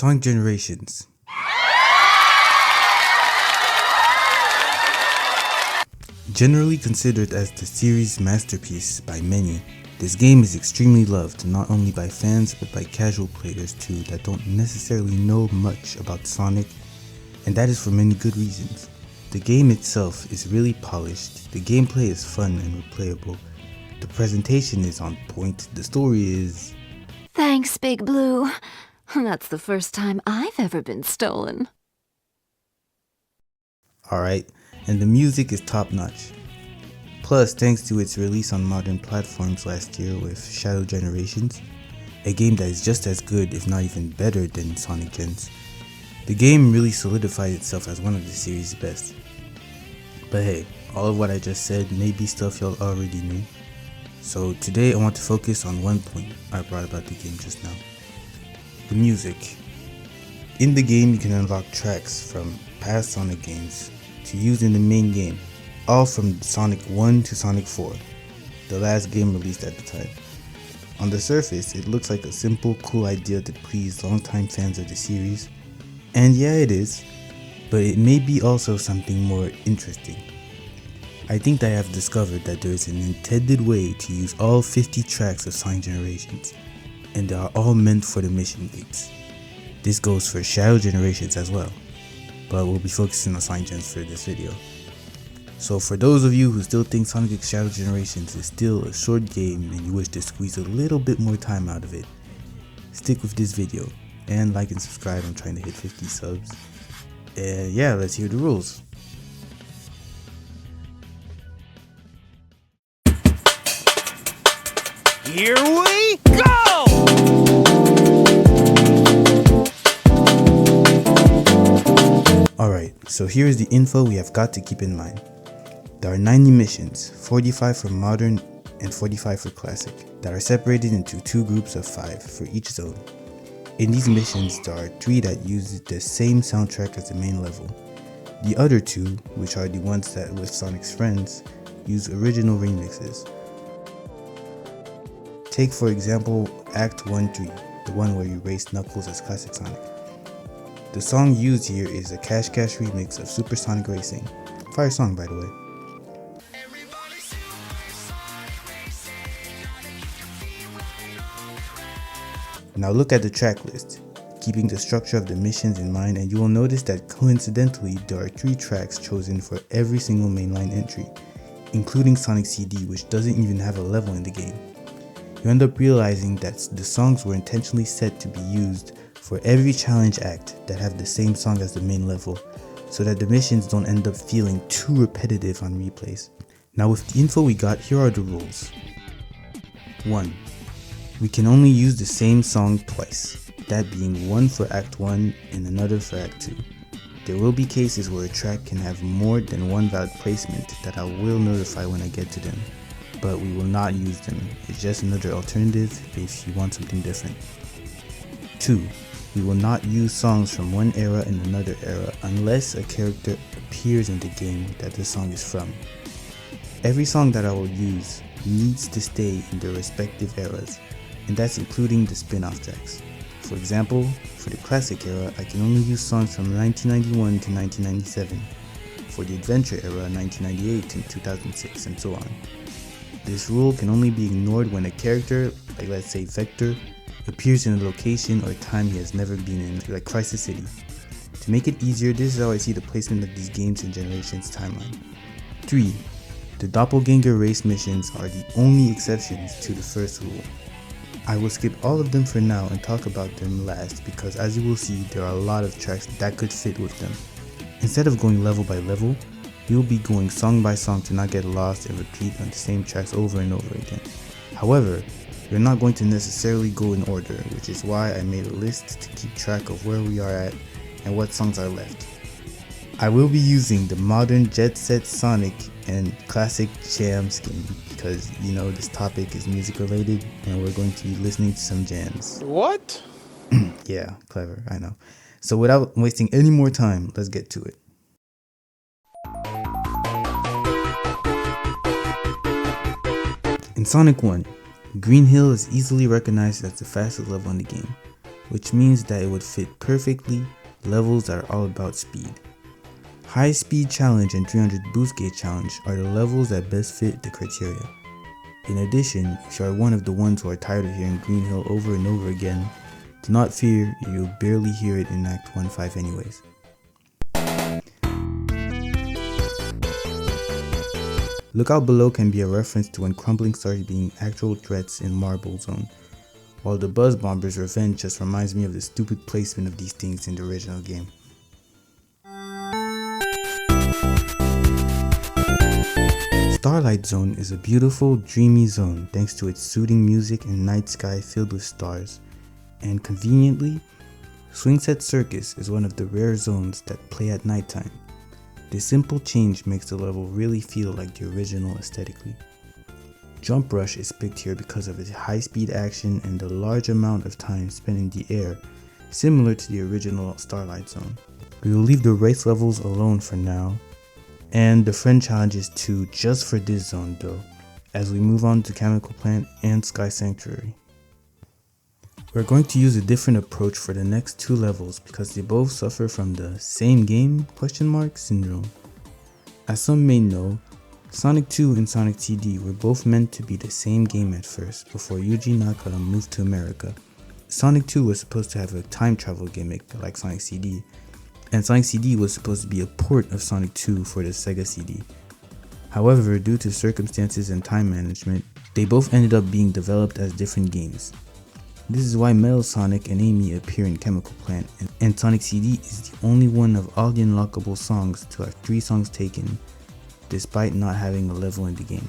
Sonic Generations. Generally considered as the series' masterpiece by many, this game is extremely loved not only by fans but by casual players too that don't necessarily know much about Sonic, and that is for many good reasons. The game itself is really polished, the gameplay is fun and replayable, the presentation is on point, the story is... Thanks, Big Blue. That's the first time I've ever been stolen. Alright, and the music is top notch. Plus, thanks to its release on modern platforms last year with Shadow Generations, a game that is just as good if not even better than Sonic Gens, the game really solidified itself as one of the series' best. But hey, all of what I just said may be stuff y'all already knew. So today I want to focus on one point I brought about the game just now. The music. In the game you can unlock tracks from past Sonic games to use in the main game, all from Sonic 1 to Sonic 4, the last game released at the time. On the surface, it looks like a simple, cool idea to please longtime fans of the series, and yeah it is, but it may be also something more interesting. I think that I have discovered that there is an intended way to use all 50 tracks of Sonic Generations, and they are all meant for the mission gates. This goes for Shadow Generations as well, but we'll be focusing on Sonic Gens for this video. So for those of you who still think Sonic X Shadow Generations is still a short game and you wish to squeeze a little bit more time out of it, stick with this video and like and subscribe. I'm trying to hit 50 subs. And yeah, let's hear the rules. Here we go! Alright, so here is the info we have got to keep in mind. There are 90 missions, 45 for Modern and 45 for Classic, that are separated into two groups of 5 for each zone. In these missions, there are 3 that use the same soundtrack as the main level. The other 2, which are the ones that with Sonic's friends, use original remixes. Take for example Act 1-3, the one where you race Knuckles as Classic Sonic. The song used here is a Cash Cash remix of Super Sonic Racing. Fire song by the way. Now look at the track list, keeping the structure of the missions in mind, and you will notice that coincidentally there are 3 tracks chosen for every single mainline entry, including Sonic CD, which doesn't even have a level in the game. You end up realizing that the songs were intentionally set to be used for every challenge act that have the same song as the main level, so that the missions don't end up feeling too repetitive on replays. Now with the info we got, here are the rules. 1. We can only use the same song twice, that being one for Act 1 and another for Act 2. There will be cases where a track can have more than one valid placement that I will notify when I get to them, but we will not use them. It's just another alternative if you want something different. 2. We will not use songs from one era and another era unless a character appears in the game that the song is from. Every song that I will use needs to stay in their respective eras, and that's including the spin-off tracks. For example, for the Classic era, I can only use songs from 1991 to 1997, for the Adventure era 1998 to 2006, and so on. This rule can only be ignored when a character, like let's say Vector, appears in a location or time he has never been in, like Crisis City. To make it easier, this is how I see the placement of these games in Generations timeline. 3. The Doppelganger Race missions are the only exceptions to the first rule. I will skip all of them for now and talk about them last because as you will see, there are a lot of tracks that could fit with them. Instead of going level by level, we will be going song by song to not get lost and repeat on the same tracks over and over again. However, we're not going to necessarily go in order, which is why I made a list to keep track of where we are at and what songs are left. I will be using the modern Jet Set Sonic and Classic Jam scheme because you know this topic is music related and we're going to be listening to some jams. What? Yeah, clever, I know. So without wasting any more time, let's get to it. In Sonic 1, Green Hill is easily recognized as the fastest level in the game, which means that it would fit perfectly levels that are all about speed. High Speed Challenge and 300 Boost Gate Challenge are the levels that best fit the criteria. In addition, if you are one of the ones who are tired of hearing Green Hill over and over again, do not fear, you'll barely hear it in Act 1-5 anyways. Lookout Below can be a reference to when crumbling starts being actual threats in Marble Zone, while the Buzz Bomber's Revenge just reminds me of the stupid placement of these things in the original game. Starlight Zone is a beautiful, dreamy zone thanks to its soothing music and night sky filled with stars. And conveniently, Swing Set Circus is one of the rare zones that play at nighttime. This simple change makes the level really feel like the original aesthetically. Jump Rush is picked here because of its high speed action and the large amount of time spent in the air, similar to the original Starlight Zone. We will leave the race levels alone for now, and the friend challenges too just for this zone though, as we move on to Chemical Plant and Sky Sanctuary. We're going to use a different approach for the next two levels because they both suffer from the same game syndrome. As some may know, Sonic 2 and Sonic CD were both meant to be the same game at first before Yuji Naka moved to America. Sonic 2 was supposed to have a time travel gimmick like Sonic CD, and Sonic CD was supposed to be a port of Sonic 2 for the Sega CD. However, due to circumstances and time management, they both ended up being developed as different games. This is why Metal Sonic and Amy appear in Chemical Plant, and Sonic CD is the only one of all the unlockable songs to have 3 songs taken, despite not having a level in the game.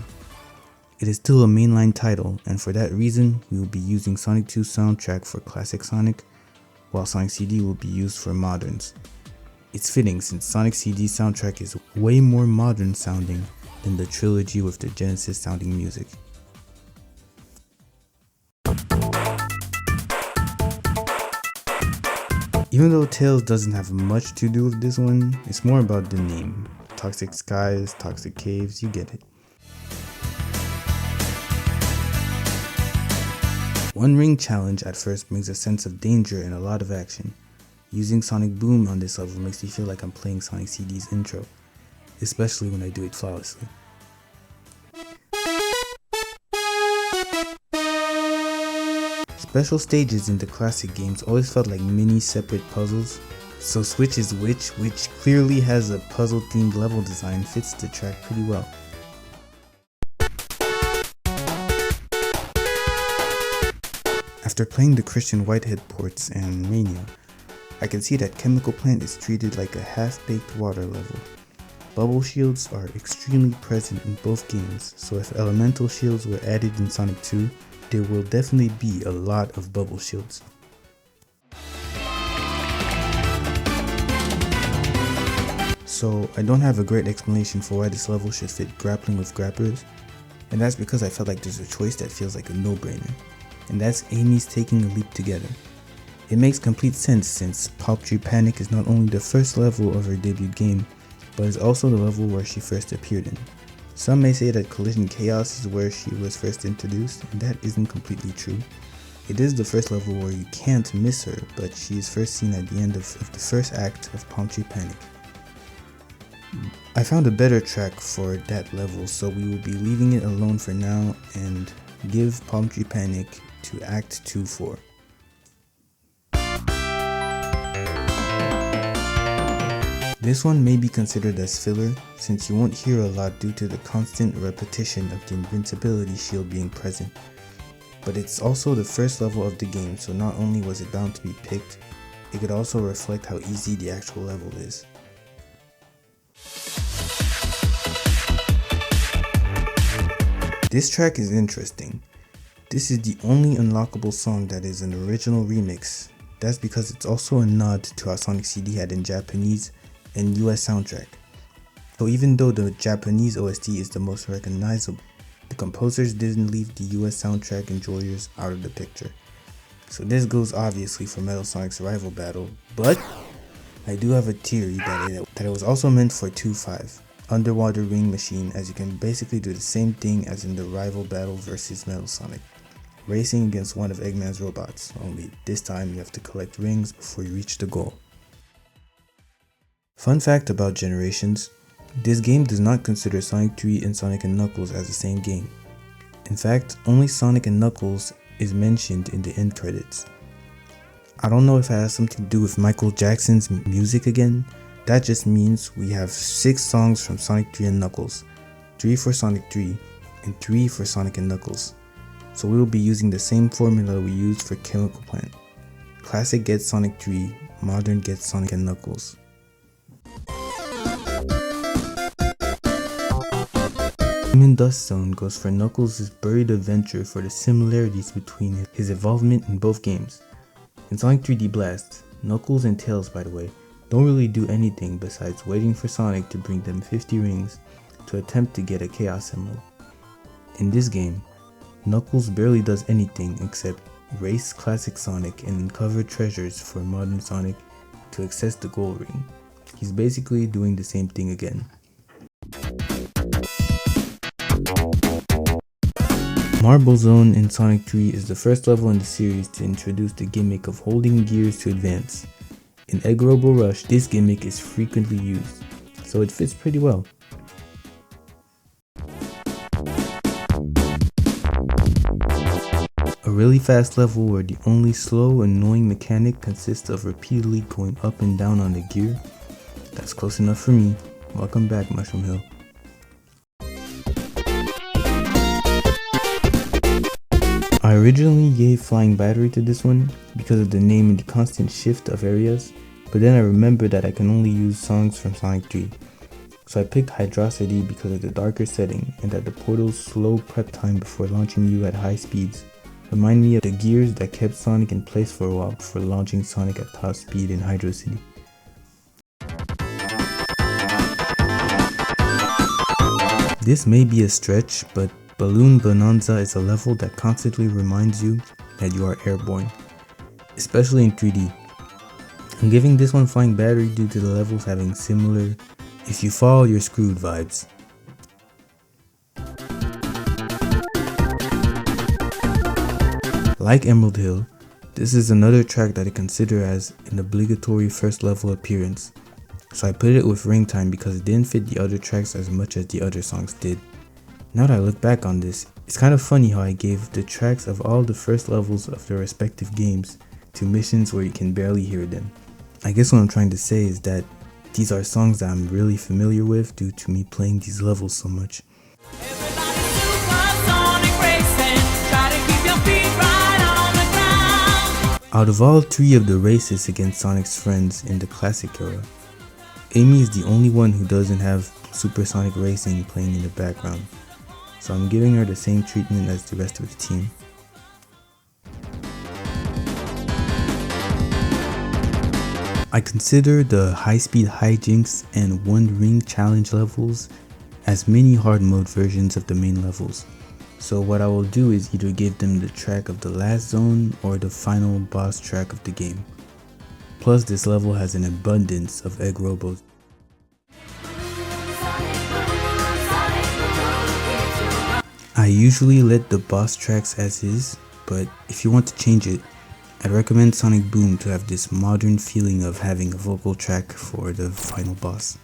It is still a mainline title, and for that reason, we will be using Sonic 2's soundtrack for Classic Sonic, while Sonic CD will be used for Moderns. It's fitting since Sonic CD's soundtrack is way more modern sounding than the trilogy with the Genesis sounding music. Even though Tails doesn't have much to do with this one, it's more about the name. Toxic skies, toxic caves, you get it. One ring challenge at first brings a sense of danger and a lot of action. Using Sonic Boom on this level makes me feel like I'm playing Sonic CD's intro, especially when I do it flawlessly. Special stages in the classic games always felt like mini separate puzzles, so Switch is which clearly has a puzzle themed level design, fits the track pretty well. After playing the Christian Whitehead ports and Mania, I can see that Chemical Plant is treated like a half-baked water level. Bubble shields are extremely present in both games, so if elemental shields were added in Sonic 2, there will definitely be a lot of bubble shields. So I don't have a great explanation for why this level should fit grappling with grapplers, and that's because I felt like there's a choice that feels like a no-brainer, and that's Amy's taking a leap together. It makes complete sense since Palm Tree Panic is not only the first level of her debut game, but is also the level where she first appeared in. Some may say that Collision Chaos is where she was first introduced, and that isn't completely true. It is the first level where you can't miss her, but she is first seen at the end of the first act of Palm Tree Panic. I found a better track for that level, so we will be leaving it alone for now and give Palm Tree Panic to Act 2-4. This one may be considered as filler, since you won't hear a lot due to the constant repetition of the invincibility shield being present. But it's also the first level of the game, so not only was it bound to be picked, it could also reflect how easy the actual level is. This track is interesting. This is the only unlockable song that is an original remix. That's because it's also a nod to how Sonic CD had in Japanese and US soundtrack. So even though the Japanese OST is the most recognizable, the composers didn't leave the US soundtrack enjoyers out of the picture. So this goes obviously for Metal Sonic's rival battle, but I do have a theory that it was also meant for 2-5, Underwater Ring Machine, as you can basically do the same thing as in the rival battle versus Metal Sonic. racing against one of Eggman's robots, only this time you have to collect rings before you reach the goal. Fun fact about Generations, this game does not consider Sonic 3 and Sonic & Knuckles as the same game. In fact, only Sonic & Knuckles is mentioned in the end credits. I don't know if it has something to do with Michael Jackson's music again. That just means we have 6 songs from Sonic 3 and Knuckles, 3 for Sonic 3 and 3 for Sonic & Knuckles. So we will be using the same formula we used for Chemical Plant. Classic gets Sonic 3, Modern gets Sonic & Knuckles. Diamond Dust Zone goes for Knuckles' buried adventure for the similarities between his involvement in both games. In Sonic 3D Blast, Knuckles and Tails, by the way, don't really do anything besides waiting for Sonic to bring them 50 rings to attempt to get a Chaos Emerald. In this game, Knuckles barely does anything except race classic Sonic and uncover treasures for modern Sonic to access the gold ring. He's basically doing the same thing again. Marble Zone in Sonic 3 is the first level in the series to introduce the gimmick of holding gears to advance. In Egg Robo Rush, this gimmick is frequently used, so it fits pretty well. A really fast level where the only slow, annoying mechanic consists of repeatedly going up and down on the gear. That's close enough for me. Welcome back, Mushroom Hill. I originally gave Flying Battery to this one because of the name and the constant shift of areas, but then I remembered that I can only use songs from Sonic 3. So I picked Hydrocity because of the darker setting and that the portal's slow prep time before launching you at high speeds remind me of the gears that kept Sonic in place for a while before launching Sonic at top speed in Hydro City. This may be a stretch, but Balloon Bonanza is a level that constantly reminds you that you are airborne, especially in 3D. I'm giving this one Flying Battery due to the levels having similar "if you fall you're screwed" vibes. Like Emerald Hill, this is another track that I consider as an obligatory first level appearance, so I put it with Ring Time because it didn't fit the other tracks as much as the other songs did. Now that I look back on this, it's kind of funny how I gave the tracks of all the first levels of their respective games to missions where you can barely hear them. I guess what I'm trying to say is that these are songs that I'm really familiar with due to me playing these levels so much. Out of all 3 of the races against Sonic's friends in the classic era, Amy is the only one who doesn't have Supersonic Racing playing in the background, so I'm giving her the same treatment as the rest of the team. I consider the high-speed hijinks and one ring challenge levels as mini hard mode versions of the main levels. So what I will do is either give them the track of the last zone or the final boss track of the game. Plus this level has an abundance of egg robos. I usually let the boss tracks as is, but if you want to change it, I'd recommend Sonic Boom to have this modern feeling of having a vocal track for the final boss.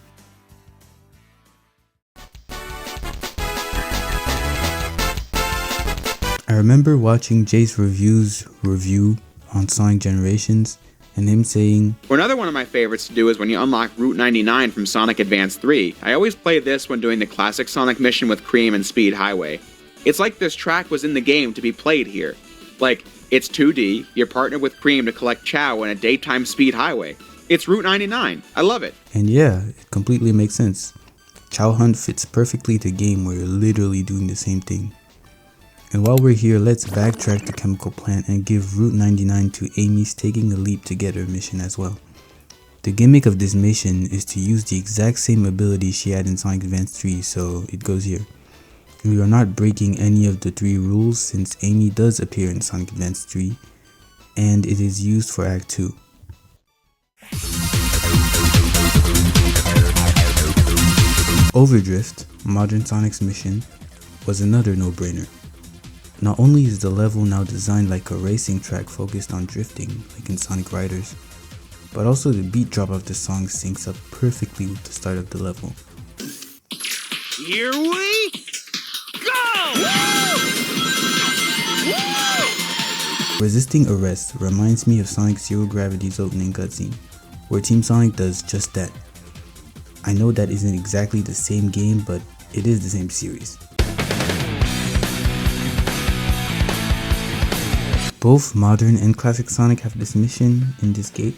I remember watching Jay's review on Sonic Generations and him saying, Or another one of my favorites to do is when you unlock Route 99 from Sonic Advance 3. I always play this when doing the classic Sonic mission with Cream and Speed Highway. It's like this track was in the game to be played here. Like, it's 2D, you're partnered with Cream to collect Chow in a daytime Speed Highway. It's Route 99. I love it. And yeah, it completely makes sense. Chow Hunt fits perfectly the game where you're literally doing the same thing. And while we're here, let's backtrack to Chemical Plant and give Route 99 to Amy's taking a leap to get her mission as well. The gimmick of this mission is to use the exact same ability she had in Sonic Advance 3, so it goes here. We are not breaking any of the 3 rules since Amy does appear in Sonic Advance 3, and it is used for Act 2. Overdrift, Modern Sonic's mission, was another no-brainer. Not only is the level now designed like a racing track focused on drifting, like in Sonic Riders, but also the beat drop of the song syncs up perfectly with the start of the level. Here we go! Resisting arrest reminds me of Sonic Zero Gravity's opening cutscene, where Team Sonic does just that. I know that isn't exactly the same game, but it is the same series. Both modern and classic Sonic have this mission in this gate,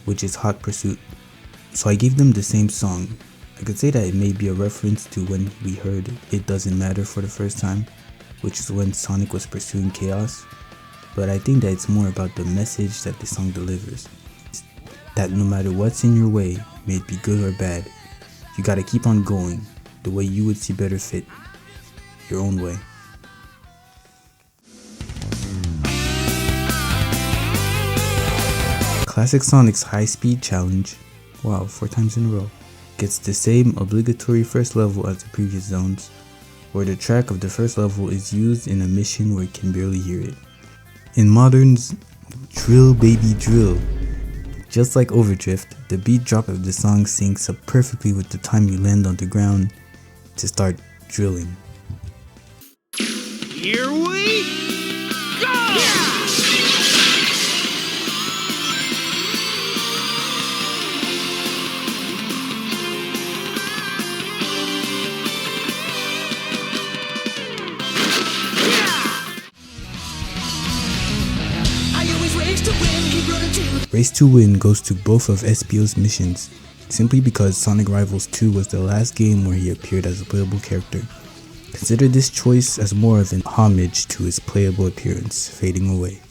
which is Hot Pursuit. So I gave them the same song. I could say that it may be a reference to when we heard It Doesn't Matter for the first time, which is when Sonic was pursuing Chaos. But I think that it's more about the message that the song delivers. That no matter what's in your way, may it be good or bad, you gotta keep on going the way you would see better fit, your own way. Classic Sonic's High Speed Challenge, wow, 4 times in a row, gets the same obligatory first level as the previous zones, where the track of the first level is used in a mission where you can barely hear it. In Modern's Drill Baby Drill, just like Overdrift, the beat drop of the song syncs up perfectly with the time you land on the ground to start drilling. Here we go! Race to Win goes to both of Espio's missions, simply because Sonic Rivals 2 was the last game where he appeared as a playable character. Consider this choice as more of an homage to his playable appearance fading away.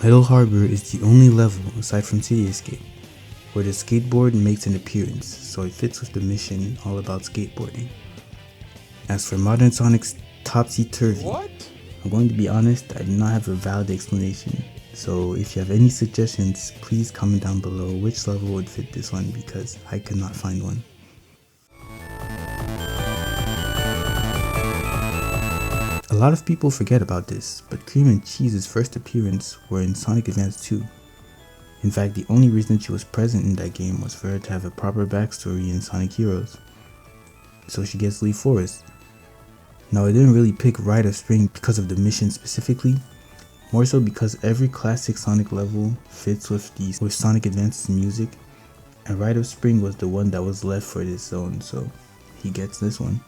Metal Harbor is the only level, aside from City Escape, where the skateboard makes an appearance, so it fits with the mission all about skateboarding. As for Modern Sonic's Topsy-Turvy, I'm going to be honest, I do not have a valid explanation, so if you have any suggestions, please comment down below which level would fit this one, because I could not find one. A lot of people forget about this, but Cream and Cheese's first appearance were in Sonic Advance 2. In fact, the only reason she was present in that game was for her to have a proper backstory in Sonic Heroes. So she gets Leaf Forest. Now I didn't really pick Rite of Spring because of the mission specifically, more so because every classic Sonic level fits with Sonic Advance's music, and Rite of Spring was the one that was left for this zone, so he gets this one.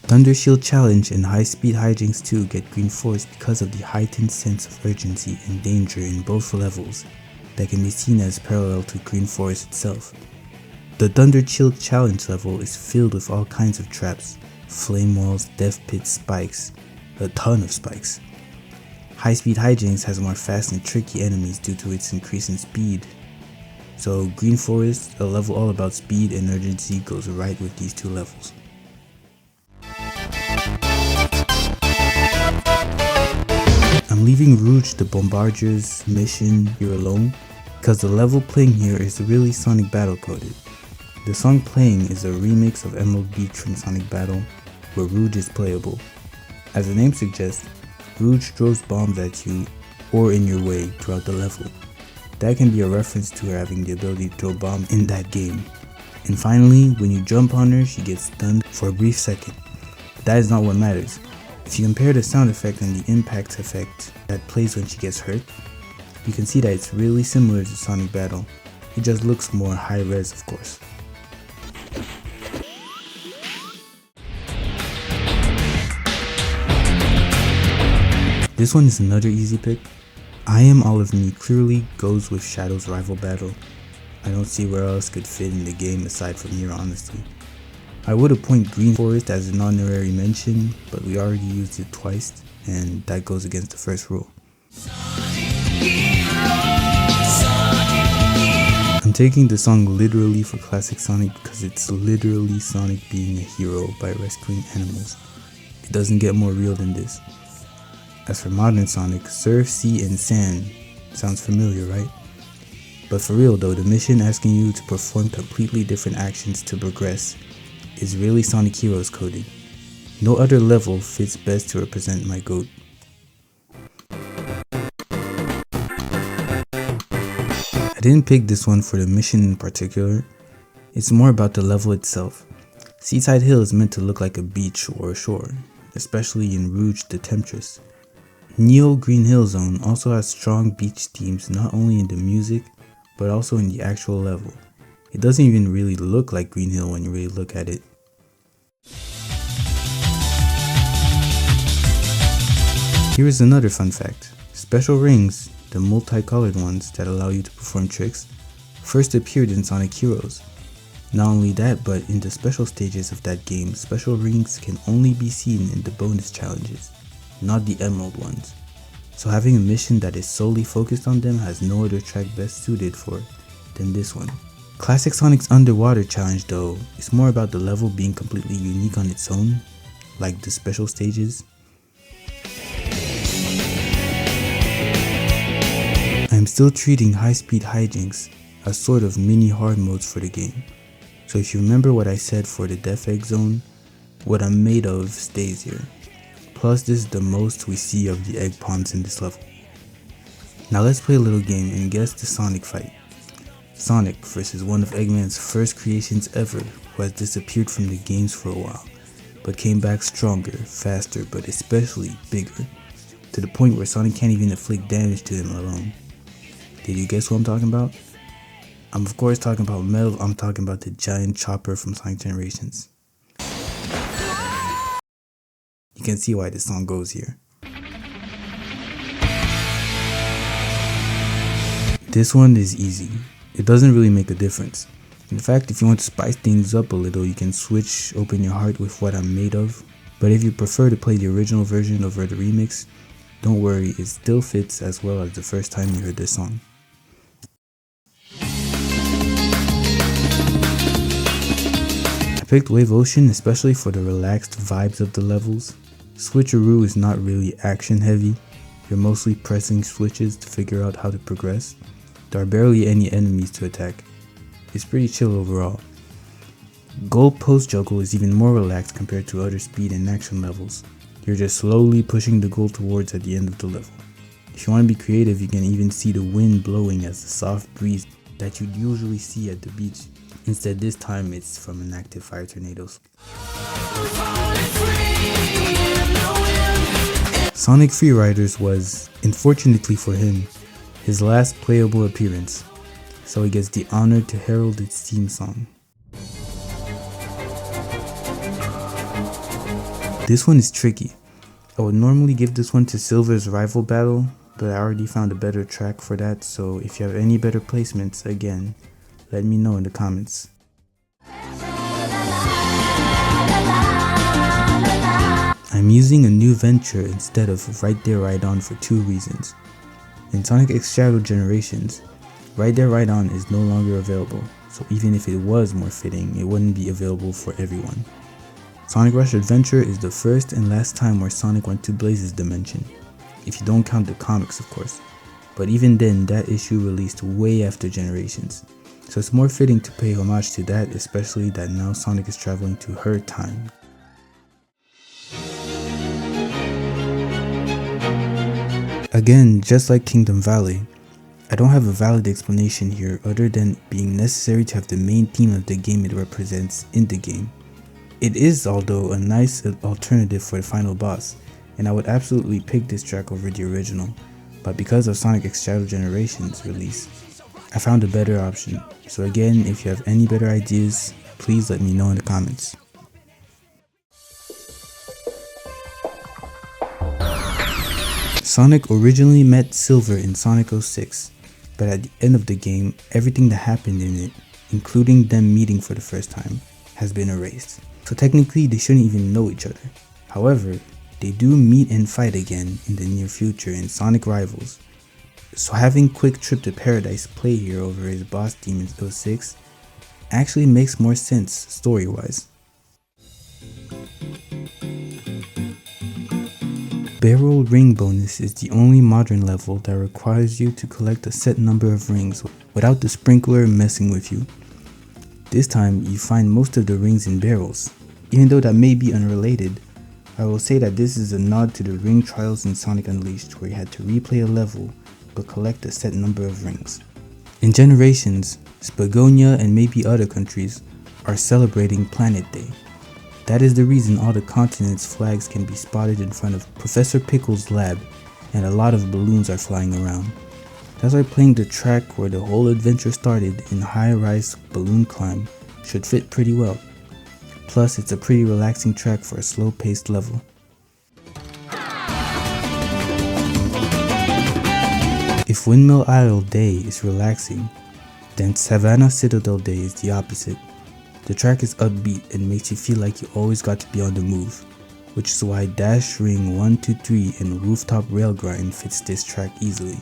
Thunder Shield Challenge and High Speed Hijinks 2 get Green Forest because of the heightened sense of urgency and danger in both levels that can be seen as parallel to Green Forest itself. The Thunder Shield Challenge level is filled with all kinds of traps, flame walls, death pits, spikes, a ton of spikes. High Speed Hijinks has more fast and tricky enemies due to its increase in speed. So Green Forest, a level all about speed and urgency, goes right with these two levels. I'm leaving Rouge the Bombardier's mission here alone because the level playing here is really Sonic Battle coded. The song playing is a remix of Emerald Beach from Sonic Battle, where Rouge is playable. As the name suggests, Rouge throws bombs at you or in your way throughout the level. That can be a reference to her having the ability to throw bombs in that game. And finally, when you jump on her, she gets stunned for a brief second. But that is not what matters. If you compare the sound effect and the impact effect that plays when she gets hurt, you can see that it's really similar to Sonic Battle. It just looks more high res, of course. This one is another easy pick. I Am All of Me clearly goes with Shadow's rival battle. I don't see where else could fit in the game aside from here, honestly. I would appoint Green Forest as an honorary mention, but we already used it twice, and that goes against the first rule. I'm taking the song literally for Classic Sonic because it's literally Sonic being a hero by rescuing animals. It doesn't get more real than this. As for Modern Sonic, Surf, Sea, and Sand sounds familiar, right? But for real though, the mission asking you to perform completely different actions to progress is really Sonic Heroes coded. No other level fits best to represent my GOAT. I didn't pick this one for the mission in particular, it's more about the level itself. Seaside Hill is meant to look like a beach or a shore, especially in Rouge the Temptress. Neo Green Hill Zone also has strong beach themes not only in the music, but also in the actual level. It doesn't even really look like Green Hill when you really look at it. Here is another fun fact. Special rings, the multicolored ones that allow you to perform tricks, first appeared in Sonic Heroes. Not only that, but in the special stages of that game, special rings can only be seen in the bonus challenges, not the emerald ones. So having a mission that is solely focused on them has no other track best suited for than this one. Classic Sonic's Underwater challenge though is more about the level being completely unique on its own, like the special stages. I am still treating high-speed hijinks as sort of mini hard modes for the game. So if you remember what I said for the Death Egg Zone, what I'm made of stays here. Plus this is the most we see of the egg pawns in this level. Now let's play a little game and guess the Sonic fight. Sonic versus one of Eggman's first creations ever, who has disappeared from the games for a while, but came back stronger, faster, but especially bigger, to the point where Sonic can't even inflict damage to him alone. Did you guess what I'm talking about? I'm of course talking about Metal, I'm talking about the giant chopper from Sonic Generations. You can see why this song goes here. This one is easy. It doesn't really make a difference. In fact, if you want to spice things up a little, you can switch Open Your Heart with What I'm Made Of. But if you prefer to play the original version over the remix, don't worry, it still fits as well as the first time you heard this song. I picked Wave Ocean especially for the relaxed vibes of the levels. Switcheroo is not really action heavy, you're mostly pressing switches to figure out how to progress. There are barely any enemies to attack. It's pretty chill overall. Gold Post Juggle is even more relaxed compared to other speed and action levels. You're just slowly pushing the goal towards at the end of the level. If you want to be creative, you can even see the wind blowing as a soft breeze that you'd usually see at the beach. Instead this time it's from an active fire tornadoes. Sonic Freeriders was, unfortunately for him, his last playable appearance, so he gets the honor to herald its theme song. This one is tricky. I would normally give this one to Silver's Rival Battle, but I already found a better track for that, so if you have any better placements, again, let me know in the comments. I'm using a new venture instead of Right There Right On for two reasons. In Sonic X Shadow Generations, Right There Right On is no longer available, so even if it was more fitting, it wouldn't be available for everyone. Sonic Rush Adventure is the first and last time where Sonic went to Blaze's dimension, if you don't count the comics of course, but even then that issue released way after Generations, so it's more fitting to pay homage to that, especially that now Sonic is traveling to her time. Again, just like Kingdom Valley, I don't have a valid explanation here other than being necessary to have the main theme of the game it represents in the game. It is, although, a nice alternative for the final boss, and I would absolutely pick this track over the original, but because of Sonic X Shadow Generations release, I found a better option. So again, if you have any better ideas, please let me know in the comments. Sonic originally met Silver in Sonic 06, but at the end of the game, everything that happened in it, including them meeting for the first time, has been erased. So technically they shouldn't even know each other. However, they do meet and fight again in the near future in Sonic Rivals. So having Quick Trip to Paradise play here over his boss team in 06 actually makes more sense story-wise. Barrel Ring Bonus is the only modern level that requires you to collect a set number of rings without the sprinkler messing with you. This time, you find most of the rings in barrels. Even though that may be unrelated, I will say that this is a nod to the ring trials in Sonic Unleashed, where you had to replay a level but collect a set number of rings. In Generations, Spagonia and maybe other countries are celebrating Planet Day. That is the reason all the continents' flags can be spotted in front of Professor Pickle's lab, and a lot of balloons are flying around. That's why playing the track where the whole adventure started in high-rise balloon climb should fit pretty well. Plus, it's a pretty relaxing track for a slow-paced level. If Windmill Isle Day is relaxing, then Savannah Citadel Day is the opposite. The track is upbeat and makes you feel like you always got to be on the move, which is why Dash Ring 1, 2, 3 and Rooftop Rail Grind fits this track easily.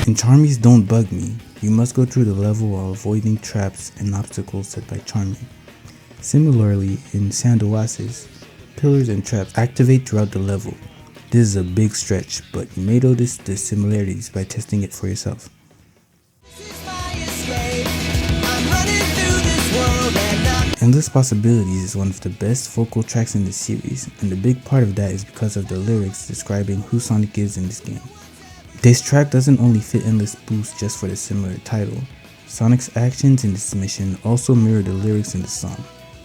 In Charmy's Don't Bug Me, you must go through the level while avoiding traps and obstacles set by Charmy. Similarly, in Sand Oasis, pillars and traps activate throughout the level. This is a big stretch, but you may notice the similarities by testing it for yourself. Endless Possibilities is one of the best vocal tracks in the series, and a big part of that is because of the lyrics describing who Sonic is in this game. This track doesn't only fit Endless Boost just for the similar title. Sonic's actions in this mission also mirror the lyrics in the song,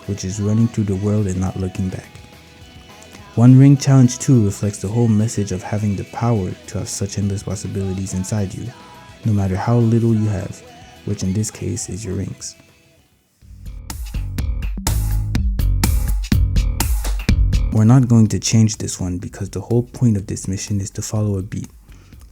which is running through the world and not looking back. One Ring Challenge 2 reflects the whole message of having the power to have such endless possibilities inside you, no matter how little you have, which in this case is your rings. We're not going to change this one because the whole point of this mission is to follow a beat.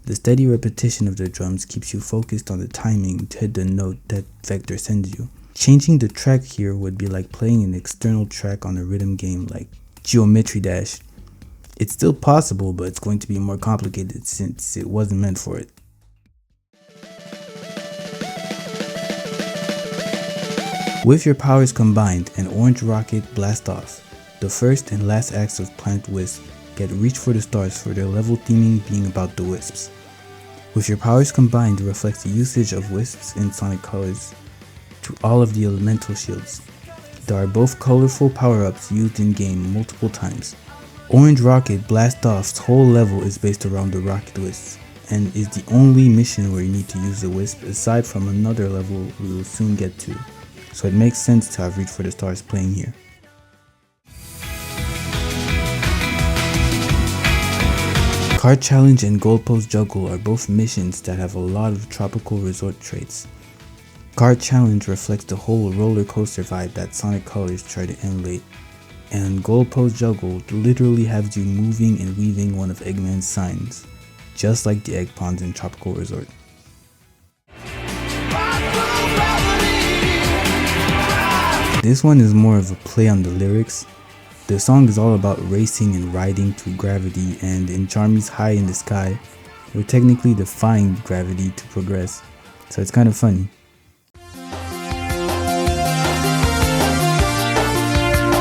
The steady repetition of the drums keeps you focused on the timing to hit the note that Vector sends you. Changing the track here would be like playing an external track on a rhythm game like Geometry Dash. It's still possible, but it's going to be more complicated since it wasn't meant for it. With your powers combined and Orange Rocket Blast Off, the first and last acts of Planet Wisp get Reach for the Stars for their level theming being about the Wisps. With your powers combined reflects the usage of Wisps in Sonic colors to all of the elemental shields. There are both colorful power-ups used in-game multiple times. Orange Rocket Blast Off's whole level is based around the Rocket Wisp, and is the only mission where you need to use the Wisp aside from another level we will soon get to, so it makes sense to have Reach for the Stars playing here. Card Challenge and Goalpost Juggle are both missions that have a lot of tropical resort traits. Card Challenge reflects the whole roller coaster vibe that Sonic Colors try to emulate, and Goalpost Juggle literally has you moving and weaving one of Eggman's signs, just like the Egg Ponds in Tropical Resort. This one is more of a play on the lyrics. The song is all about racing and riding through gravity, and in Charmy's High in the Sky, we're technically defying gravity to progress, so it's kind of funny.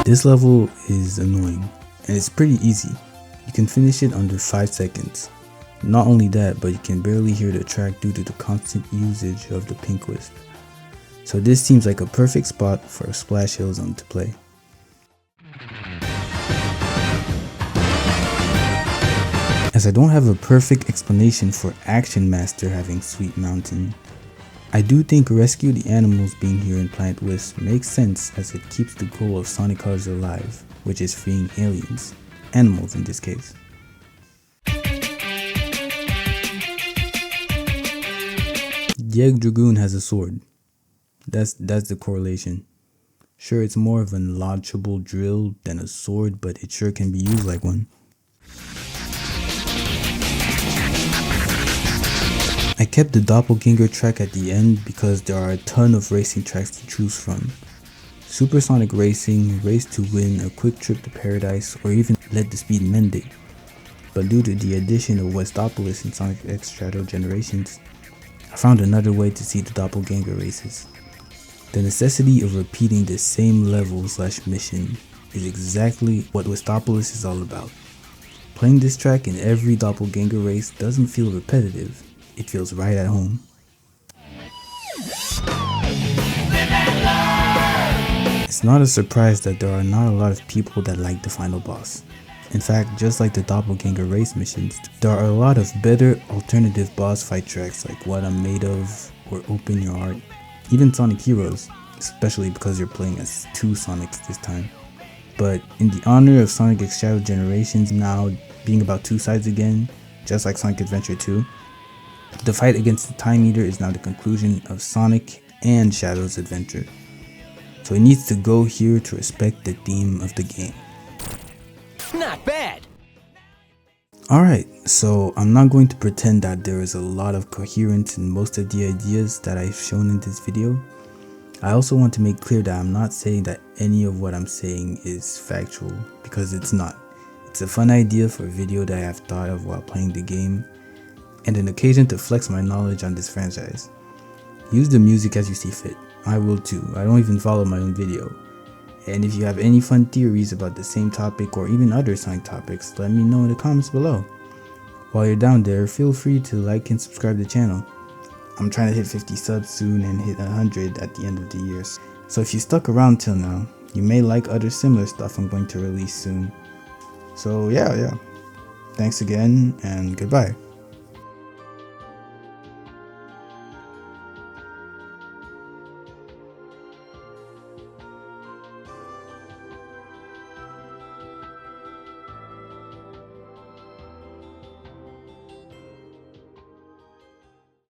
This level is annoying, and it's pretty easy. You can finish it under 5 seconds. Not only that, but you can barely hear the track due to the constant usage of the Pink Wisp. So this seems like a perfect spot for a Splash Hill Zone to play. As I don't have a perfect explanation for Action Master having Sweet Mountain, I do think Rescue the Animals being here in Planet Wisp makes sense as it keeps the goal of Sonic Colors alive, which is freeing aliens, animals in this case. The Egg Dragoon has a sword. That's the correlation. Sure, it's more of an launchable drill than a sword, but it sure can be used like one. I kept the Doppelganger track at the end because there are a ton of racing tracks to choose from. Supersonic Racing, Race to Win, A Quick Trip to Paradise, or even Let the Speed Mend It. But due to the addition of Westopolis in Sonic X Shadow Generations, I found another way to see the Doppelganger Races. The necessity of repeating the same level/mission is exactly what Wistopolis is all about. Playing this track in every Doppelganger race doesn't feel repetitive, it feels right at home. It's not a surprise that there are not a lot of people that like the final boss. In fact, just like the Doppelganger race missions, there are a lot of better alternative boss fight tracks like What I'm Made Of or Open Your Heart, even Sonic Heroes, especially because you're playing as 2 Sonics this time. But in the honor of Sonic X Shadow Generations now being about 2 sides again, just like Sonic Adventure 2, the fight against the Time Eater is now the conclusion of Sonic and Shadow's adventure. So it needs to go here to respect the theme of the game. Not bad. Alright, so I'm not going to pretend that there is a lot of coherence in most of the ideas that I've shown in this video. I also want to make clear that I'm not saying that any of what I'm saying is factual, because it's not. It's a fun idea for a video that I have thought of while playing the game, and an occasion to flex my knowledge on this franchise. Use the music as you see fit. I will too. I don't even follow my own video. And if you have any fun theories about the same topic or even other Sonic topics, let me know in the comments below. While you're down there, feel free to like and subscribe to the channel. I'm trying to hit 50 subs soon and hit 100 at the end of the year. So if you stuck around till now, you may like other similar stuff I'm going to release soon. So yeah. Thanks again and goodbye.